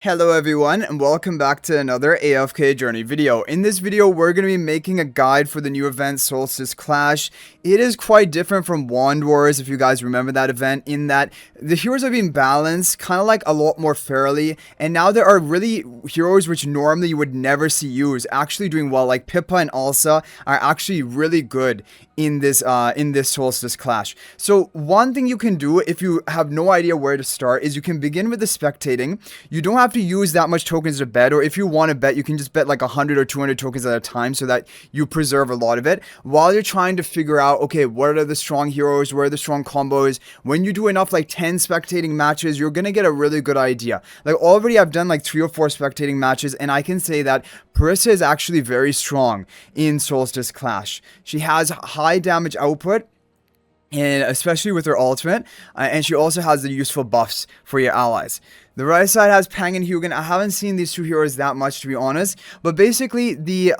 Hello everyone and welcome back to another AFK journey video. In this video we're going to be making a guide for the new event Solstice Clash. It is quite different from Wand Wars if you guys remember that event, in that the heroes are being balanced kind of like a lot more fairly, and now there are really heroes which normally you would never see used actually doing well, like Pippa and Elsa are actually really good in this Solstice Clash. So one thing you can do if you have no idea where to start is you can begin with the spectating. You don't have to use that much tokens to bet, or if you want to bet, you can just bet like 100 or 200 tokens at a time so that you preserve a lot of it while you're trying to figure out, okay, what are the strong heroes, where are the strong combos. When you do enough like 10 spectating matches, you're gonna get a really good idea. Like already I've done like 3 or 4 spectating matches, and I can say that Parisa is actually very strong in Solstice Clash. She has high damage output, and especially with her ultimate, and she also has the useful buffs for your allies. The right side has Pang and Hugin. I haven't seen these two heroes that much, to be honest, but basically the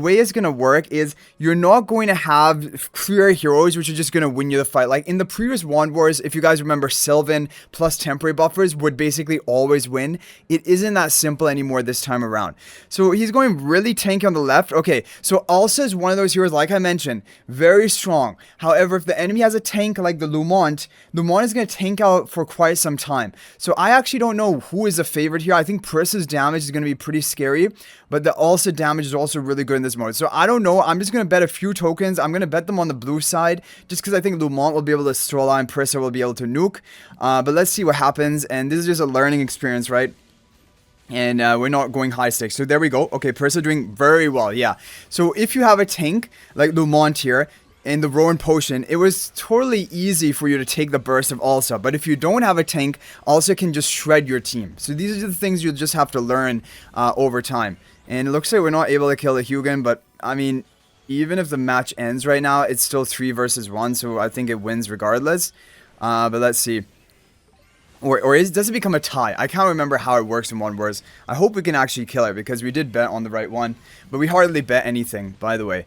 way it's gonna work is you're not going to have clear heroes which are just gonna win you the fight. Like in the previous Wand Wars, if you guys remember, Silven plus temporary buffers would basically always win. It isn't that simple anymore this time around. So he's going really tanky on the left. Okay, so Elsa is one of those heroes, like I mentioned, very strong. However, if the enemy has a tank like the Lumont is going to tank out for quite some time. So I actually don't know who is the favorite here. I think Parisa's damage is going to be pretty scary, but the Elsa damage is also really good in this mode. So I don't know. I'm just going to bet a few tokens. I'm going to bet them on the blue side just because I think Lumont will be able to stroll out and Parisa will be able to nuke. But let's see what happens. And this is just a learning experience, right? And we're not going high stakes. So there we go. Okay, Parisa doing very well. Yeah. So if you have a tank like Lumont here, in the Rowan potion, it was totally easy for you to take the burst of Elsa. But if you don't have a tank, Elsa can just shred your team. So these are the things you just have to learn over time. And it looks like we're not able to kill the Hugin, but I mean, even if the match ends right now, it's still 3 versus 1, so I think it wins regardless. But let's see. Or does it become a tie? I can't remember how it works in Wand Wars. I hope we can actually kill it, because we did bet on the right one. But we hardly bet anything, by the way.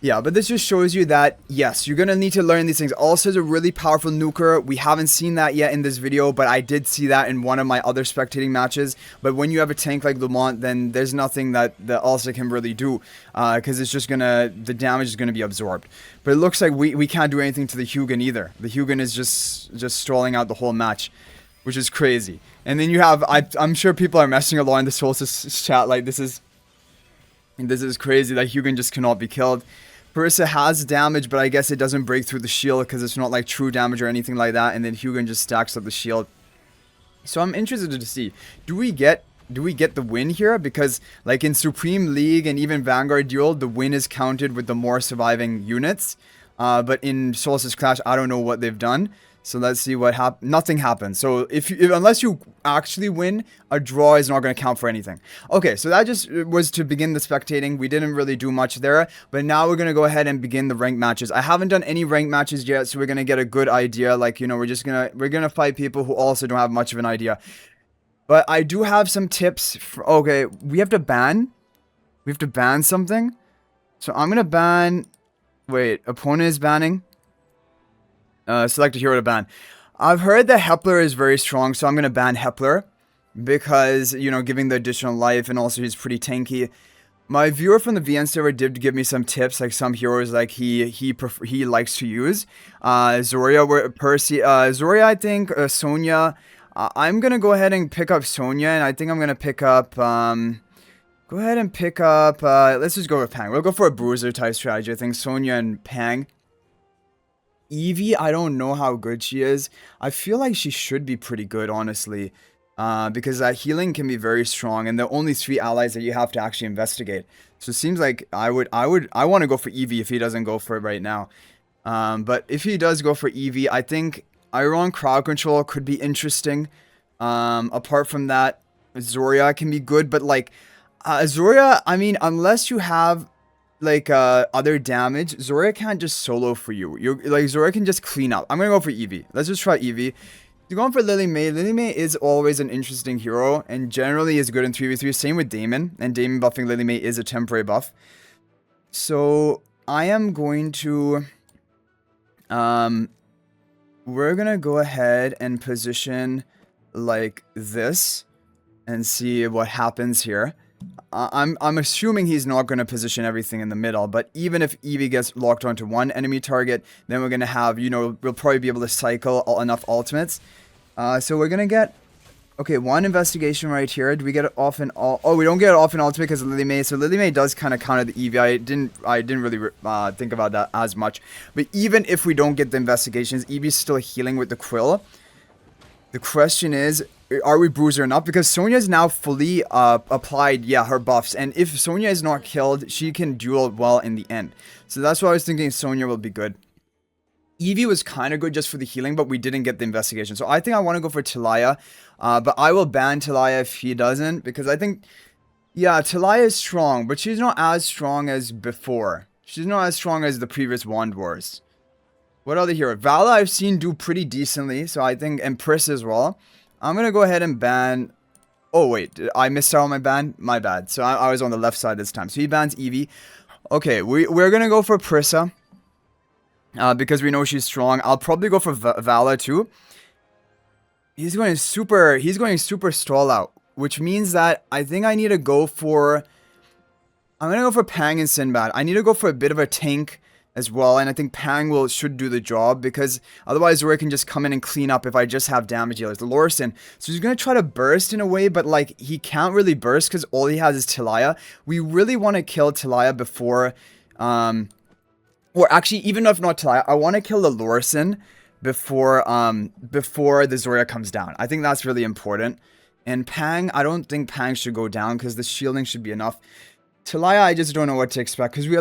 Yeah, but this just shows you that, yes, you're going to need to learn these things. Also, is a really powerful nuker. We haven't seen that yet in this video, but I did see that in one of my other spectating matches. But when you have a tank like Lumont, then there's nothing that the Elsa can really do, because it's just the damage is going to be absorbed. But it looks like we can't do anything to the Hugin either. The Hugin is just strolling out the whole match, which is crazy. And then you have, I'm sure people are messing along in the Solstice chat, like this is crazy that Hugin just cannot be killed. Parisa has damage, but I guess it doesn't break through the shield because it's not like true damage or anything like that. And then Hugin just stacks up the shield. So I'm interested to see, do we get the win here? Because like in Supreme League and even Vanguard Duel, the win is counted with the more surviving units. But in Solstice Clash, I don't know what they've done. So let's see what happens. Nothing happens. So unless you actually win, a draw is not going to count for anything. Okay, so that just was to begin the spectating. We didn't really do much there, but now we're going to go ahead and begin the ranked matches. I haven't done any ranked matches yet, so we're going to get a good idea. Like, you know, we're going to fight people who also don't have much of an idea. But I do have some tips. Okay, we have to ban something. So I'm going to ban, wait, opponent is banning. Select a hero to ban. I've heard that Hepler is very strong, so I'm going to ban Hepler because, you know, giving the additional life, and also he's pretty tanky. My viewer from the VN server did give me some tips, like some heroes like he likes to use. Zoria, Percy, Zoria, I think, Sonja. I'm going to go ahead and pick up Sonja, and I think I'm going to pick up, go ahead and pick up, let's just go with Pang. We'll go for a bruiser type strategy. I think Sonja and Pang. Evie, I don't know how good she is. I feel like she should be pretty good, honestly, because that healing can be very strong, and the only 3 allies that you have to actually investigate. So it seems like I want to go for Evie if he doesn't go for it right now. But if he does go for Evie, I think Iron crowd control could be interesting. Apart from that, Zoria can be good, but like Zoria, I mean, unless you have like other damage, Zoria can't just solo for you. Zoria can just clean up. I'm gonna go for Eevee. Let's just try Eevee. You're going for Lily May. Lily May is always an interesting hero and generally is good in 3v3. Same with Damon, and Damon buffing Lily May is a temporary buff. So I am going to we're gonna go ahead and position like this. and see what happens here. I'm assuming he's not going to position everything in the middle, but even if Eevee gets locked onto one enemy target, then we're going to have, you know, we'll probably be able to cycle enough ultimates. So we're going to get, okay, one investigation right here. Do we get it off in all? Oh, we don't get it off in ultimate because of Lily May. So Lily May does kind of counter the Eevee. I didn't really think about that as much. But even if we don't get the investigations, Eevee's still healing with the Quill. The question is, are we bruiser enough? Because Sonja is now fully applied, yeah, her buffs. And if Sonja is not killed, she can duel well in the end. So that's why I was thinking Sonja will be good. Eevee was kind of good just for the healing, but we didn't get the investigation. So I think I want to go for Talaya. But I will ban Talaya if he doesn't. Because I think, yeah, Talaya is strong, but she's not as strong as before. She's not as strong as the previous Wand Wars. What other hero? Vala I've seen do pretty decently, so I think, and Parisa as well. I'm going to go ahead and ban... Oh, wait, I missed out on my ban? My bad. So I was on the left side this time. So he bans Eevee. Okay, we're going to go for Parisa. Because we know she's strong. I'll probably go for Vala too. He's going super stall out. Which means that I think I need to go for... I'm going to go for Pang and Sinbad. I need to go for a bit of a tank as well, and I think Pang should do the job, because otherwise Roy can just come in and clean up if I just have damage dealers. Lorson, so he's going to try to burst in a way, but like he can't really burst because all he has is Talaya. We really want to kill Talaya before, or actually, even if not Talaya, I want to kill the Lorson before the Zoria comes down. I think that's really important. And Pang, I don't think Pang should go down because the shielding should be enough. Talaya, I just don't know what to expect because we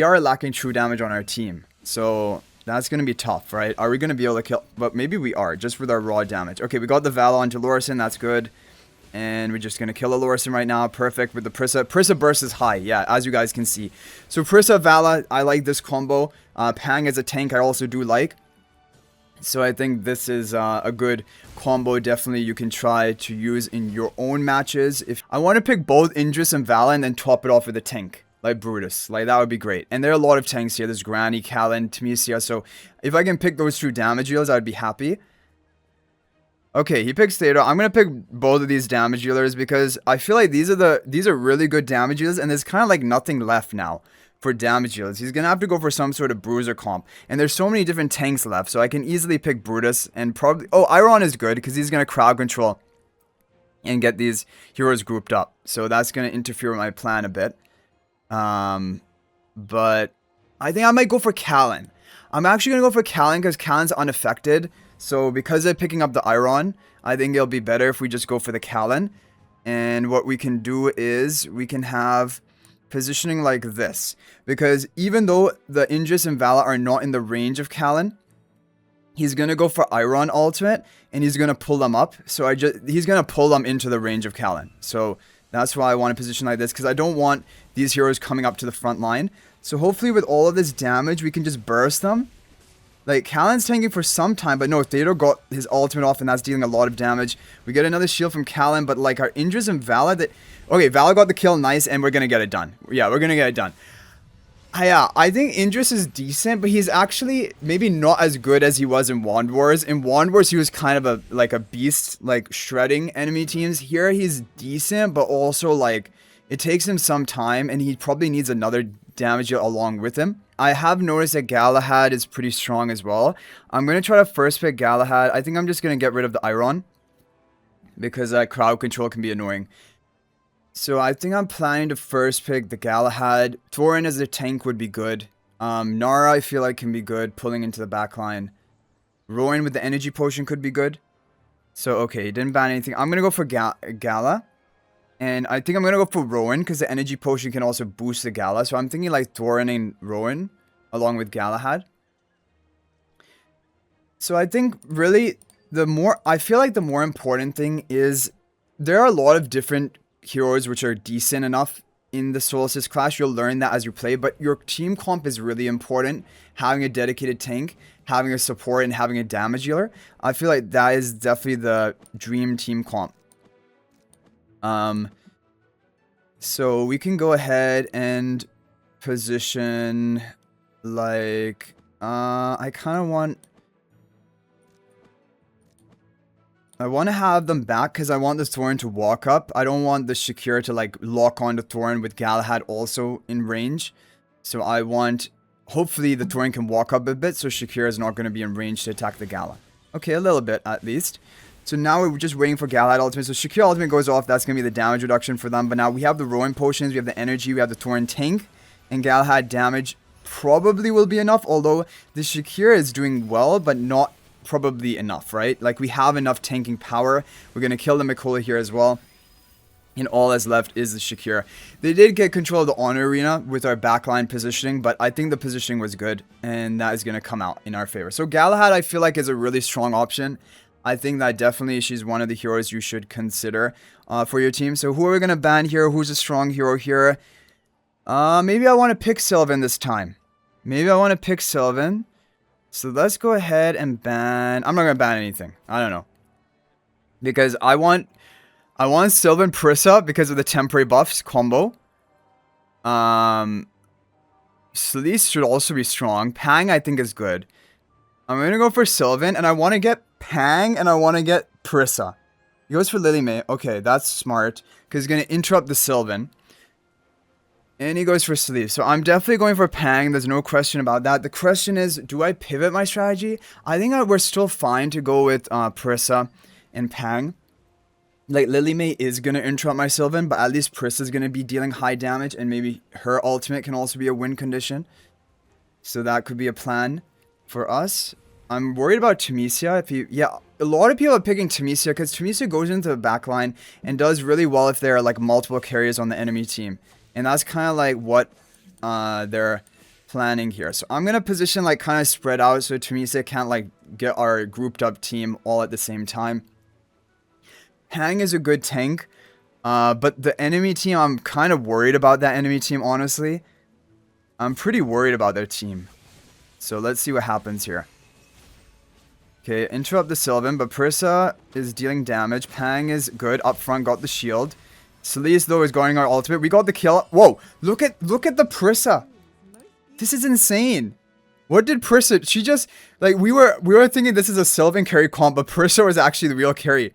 are lacking true damage on our team. So that's going to be tough, right? Are we going to be able to kill? But maybe we are, just with our raw damage. Okay, we got the Vala onto Lorison. That's good. And we're just going to kill a Lorison right now. Perfect with the Parisa. Parisa burst is high, yeah, as you guys can see. So Parisa, Vala, I like this combo. Pang as a tank, I also do like. So I think this is a good combo. Definitely you can try to use in your own matches. If I want to pick both Indris and Vala and then top it off with a tank like Brutus, like that would be great. And there are a lot of tanks here. There's Granny, Callan, Temesia. So if I can pick those two damage dealers, I'd be happy. Okay, he picks Theta. I'm gonna pick both of these damage dealers because I feel like these are really good damage dealers, and there's kind of like nothing left now for damage dealers. He's gonna have to go for some sort of bruiser comp, and there's so many different tanks left, so I can easily pick Brutus and probably... Oh, Iron is good because he's gonna crowd control and get these heroes grouped up, so that's gonna interfere with my plan a bit. But I think I might go for Callan. I'm actually gonna go for Callan because Callan's unaffected. So because they're picking up the Iron, I think it'll be better if we just go for the Callan. And what we can do is we can have positioning like this. Because even though the Indris and Vala are not in the range of Callan, he's going to go for Iron ultimate and he's going to pull them up. So he's going to pull them into the range of Callan. So that's why I want to position like this, because I don't want these heroes coming up to the front line. So hopefully with all of this damage, we can just burst them. Like, Callan's tanking for some time, but no, Theodore got his ultimate off, and that's dealing a lot of damage. We get another shield from Callan, but, like, our Indris and Vala, okay, Vala got the kill, nice, and we're gonna get it done. Yeah, we're gonna get it done. Yeah, I think Indris is decent, but he's actually maybe not as good as he was in Wand Wars. In Wand Wars, he was kind of like a beast, like, shredding enemy teams. Here, he's decent, but also, like, it takes him some time, and he probably needs another damage along with him. I have noticed that Galahad is pretty strong as well. I'm going to try to first pick Galahad. I think I'm just going to get rid of the Iron, because crowd control can be annoying. So I think I'm planning to first pick the Galahad. Thorin as a tank would be good. Nara I feel like can be good, pulling into the backline. Rowan with the energy potion could be good. So okay, he didn't ban anything. I'm going to go for Gala. And I think I'm going to go for Rowan because the energy potion can also boost the Gala. So I'm thinking like Thorin and Rowan along with Galahad. So I think really I feel like the more important thing is there are a lot of different heroes which are decent enough in the Solstice class. You'll learn that as you play, but your team comp is really important. Having a dedicated tank, having a support, and having a damage dealer. I feel like that is definitely the dream team comp. So we can go ahead and position like, I kind of want, I want to have them back because I want the Thorn to walk up. I don't want the Shakira to like lock on the Thorn with Galahad also in range. So I want, hopefully the Thorn can walk up a bit so Shakira is not going to be in range to attack the Gala. Okay, a little bit at least. So now we're just waiting for Galahad ultimate. So Shakira ultimate goes off. That's going to be the damage reduction for them. But now we have the Rowan potions. We have the energy. We have the Thorn tank. And Galahad damage probably will be enough. Although the Shakira is doing well, but not probably enough, right? Like we have enough tanking power. We're going to kill the Mikola here as well. And all that's left is the Shakira. They did get control of the Honor Arena with our backline positioning, but I think the positioning was good, and that is going to come out in our favor. So Galahad, I feel like, is a really strong option. I think that definitely she's one of the heroes you should consider for your team. So who are we going to ban here? Who's a strong hero here? Maybe I want to pick Silven this time. Maybe I want to pick Silven. So let's go ahead and ban... I'm not going to ban anything. I don't know. Because I want Silven Parisa because of the temporary buffs combo. Solstice should also be strong. Pang, I think, is good. I'm going to go for Silven, and I want to get Pang, and I want to get Parisa. He goes for Lily May. Okay, that's smart, because he's going to interrupt the Silven. And he goes for Sleeve. So I'm definitely going for Pang. There's no question about that. The question is, do I pivot my strategy? I think we're still fine to go with Parisa and Pang. Like, Lily May is going to interrupt my Silven, but at least Parisa is going to be dealing high damage, and maybe her ultimate can also be a win condition. So that could be a plan for us. I'm worried about Temesia. Yeah, a lot of people are picking Temesia because Temesia goes into the backline and does really well if there are like multiple carriers on the enemy team. And that's kind of like what they're planning here. So I'm going to position like kind of spread out so Temesia can't like get our grouped up team all at the same time. Pang is a good tank. But the enemy team, I'm kind of worried about that enemy team, honestly. I'm pretty worried about their team. So let's see what happens here. Okay, interrupt the Silven, but Parisa is dealing damage. Pang is good. Up front, got the shield. Solstice, though, is guarding our ultimate. We got the kill. Whoa, look at the Parisa. This is insane. What did Parisa... She just... Like, we were thinking this is a Silven carry comp, but Parisa was actually the real carry.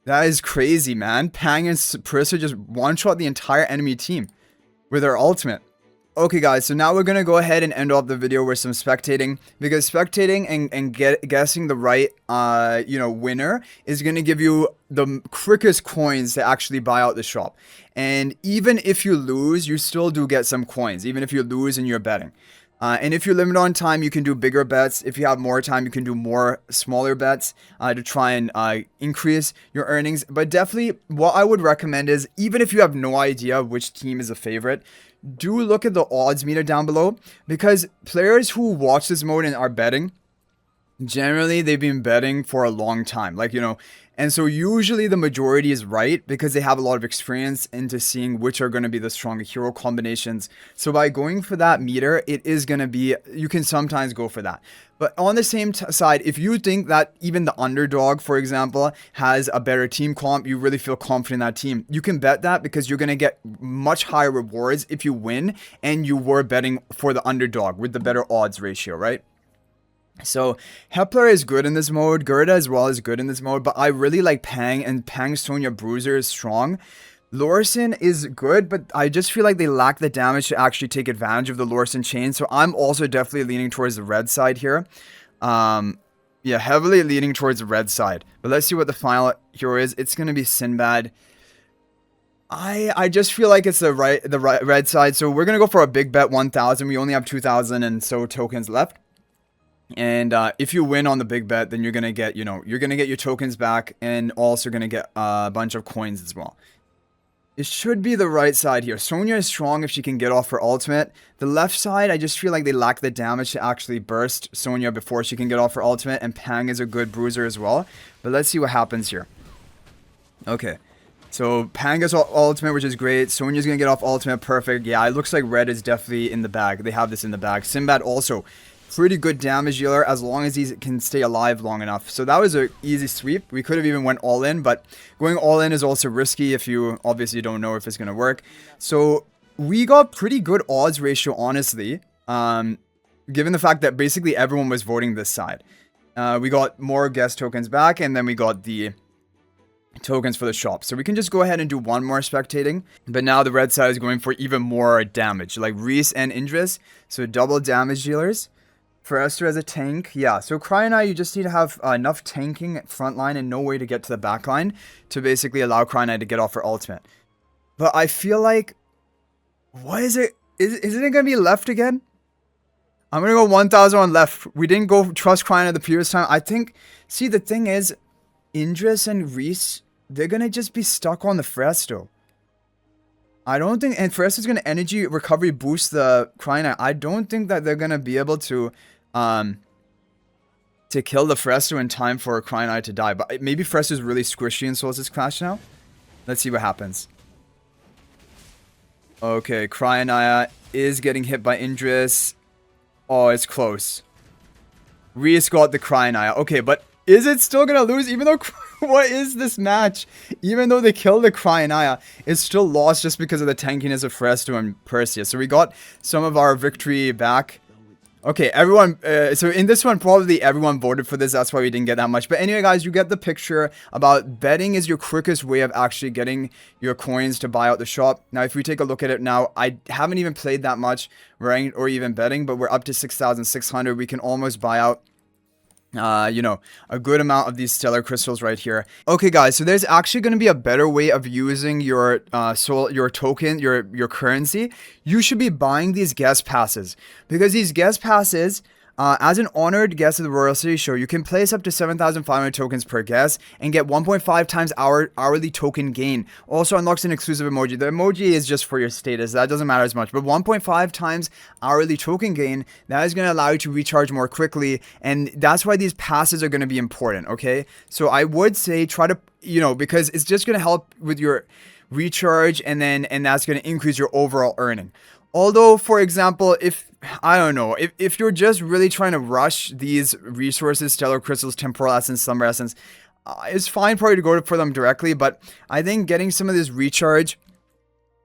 That is crazy, man. Pang and Parisa just one-shot the entire enemy team with their ultimate. Okay, guys, so now we're going to go ahead and end off the video with some spectating. Because spectating and guessing the right, winner is going to give you the quickest coins to actually buy out the shop. And even if you lose, you still do get some coins, even if you lose and you're betting. And if you're limited on time, you can do bigger bets. If you have more time, you can do more smaller bets to try and increase your earnings. But definitely, what I would recommend is, even if you have no idea which team is a favorite, do look at the odds meter down below. Because players who watch this mode and are betting, generally, they've been betting for a long time. Like, and so usually the majority is right because they have a lot of experience into seeing which are going to be the stronger hero combinations. So by going for that meter, it is going to be, you can sometimes go for that. But on the same side, if you think that even the underdog, for example, has a better team comp, you really feel confident in that team, you can bet that because you're going to get much higher rewards if you win and you were betting for the underdog with the better odds ratio, right? So, Hepler is good in this mode, Gerda as well is good in this mode, but I really like Pang, and Pang Sonja Bruiser is strong. Lorison is good, but I just feel like they lack the damage to actually take advantage of the Lorison chain, so I'm also definitely leaning towards the red side here. Yeah, heavily leaning towards the red side. But let's see what the final hero is. It's going to be Sinbad. I just feel like it's the red side, so we're going to go for a big bet 1,000. We only have 2,000 and so tokens left. And if you win on the big bet, then you're going to get, you're going to get your tokens back and also going to get a bunch of coins as well. It should be the right side here. Sonja is strong if she can get off her ultimate. The left side, I just feel like they lack the damage to actually burst Sonja before she can get off her ultimate. And Pang is a good bruiser as well. But let's see what happens here. Okay. So Pang gets ultimate, which is great. Sonja's going to get off ultimate. Perfect. Yeah, it looks like red is definitely in the bag. They have this in the bag. Sinbad also... pretty good damage dealer as long as he can stay alive long enough. So that was an easy sweep. We could have even went all in, but going all in is also risky if you obviously don't know if it's going to work. So we got pretty good odds ratio, honestly, given the fact that basically everyone was voting this side. We got more guest tokens back, and then we got the tokens for the shop. So we can just go ahead and do one more spectating. But now the red side is going for even more damage, like Reese and Indris. So double damage dealers. For Esther as a tank, yeah. So Cryonaia, you just need to have enough tanking front line and no way to get to the back line to basically allow Cryonaia to get off her ultimate. But I feel like, what is it? Isn't it going to be left again? I'm going to go 1,000 on left. We didn't go trust Cryonaia the previous time. I think, see, the thing is, Indris and Reese, they're going to just be stuck on the Fresto. I don't think, and Fresto's going to energy recovery boost the Cryonaia. I don't think that they're going to be able to kill the Fresto in time for Cryonaia to die. But maybe Fresto's really squishy in Solstice Clash now. Let's see what happens. Okay, Cryonaia is getting hit by Indris. Oh, it's close. Reese got the Cryonaia. Okay, but is it still gonna lose? Even though, what is this match? Even though they killed the Cryonaia, it's still lost just because of the tankiness of Fresto and Parisa. So we got some of our victory back. Okay, everyone, so in this one, probably everyone voted for this. That's why we didn't get that much. But anyway, guys, you get the picture about betting is your quickest way of actually getting your coins to buy out the shop. Now, if we take a look at it now, I haven't even played that much ranked or even betting, but we're up to 6,600. We can almost buy out you know, a good amount of these stellar crystals right here. Okay, guys, so there's actually going to be a better way of using your your token, your currency. You should be buying these guest passes, because these guest passes, as an honored guest of the Royal City Show, you can place up to 7,500 tokens per guest and get 1.5 times hourly token gain. Also unlocks an exclusive emoji. The emoji is just for your status. That doesn't matter as much. But 1.5 times hourly token gain, that is going to allow you to recharge more quickly. And that's why these passes are going to be important, okay? So I would say try to, you know, because it's just going to help with your recharge, and that's going to increase your overall earning. Although, for example, I don't know, if you're just really trying to rush these resources, stellar crystals, temporal essence, summer essence, it's fine probably to go for them directly. But I think getting some of this recharge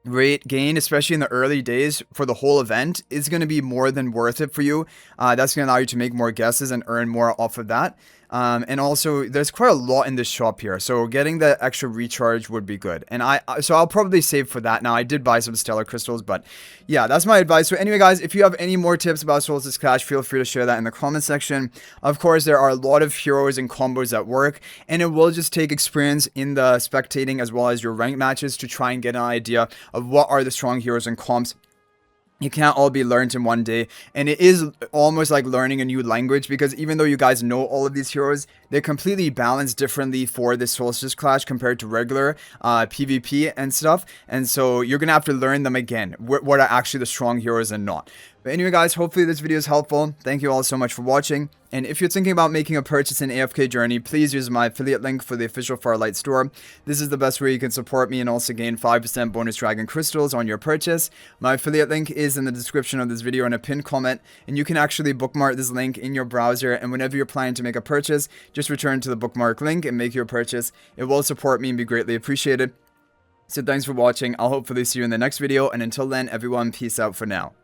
rate gain, especially in the early days for the whole event, is going to be more than worth it for you. That's going to allow you to make more guesses and earn more off of that. And also, there's quite a lot in this shop here, so getting the extra recharge would be good. And so I'll probably save for that. Now, I did buy some stellar crystals, but yeah, that's my advice. So anyway, guys, if you have any more tips about Solstice Clash, feel free to share that in the comment section. Of course, there are a lot of heroes and combos that work, and it will just take experience in the spectating as well as your ranked matches to try and get an idea of what are the strong heroes and comps. You can't all be learned in one day, and it is almost like learning a new language, because even though you guys know all of these heroes, they're completely balanced differently for this Solstice Clash compared to regular PvP and stuff, and so you're gonna have to learn them again, what are actually the strong heroes and not. But anyway, guys, hopefully this video is helpful. Thank you all so much for watching. And if you're thinking about making a purchase in AFK Journey, please use my affiliate link for the official Farlight store. This is the best way you can support me and also gain 5% bonus dragon crystals on your purchase. My affiliate link is in the description of this video in a pinned comment, and you can actually bookmark this link in your browser, and whenever you're planning to make a purchase, just return to the bookmark link and make your purchase. It will support me and be greatly appreciated. So thanks for watching. I'll hopefully see you in the next video, and until then, everyone, peace out for now.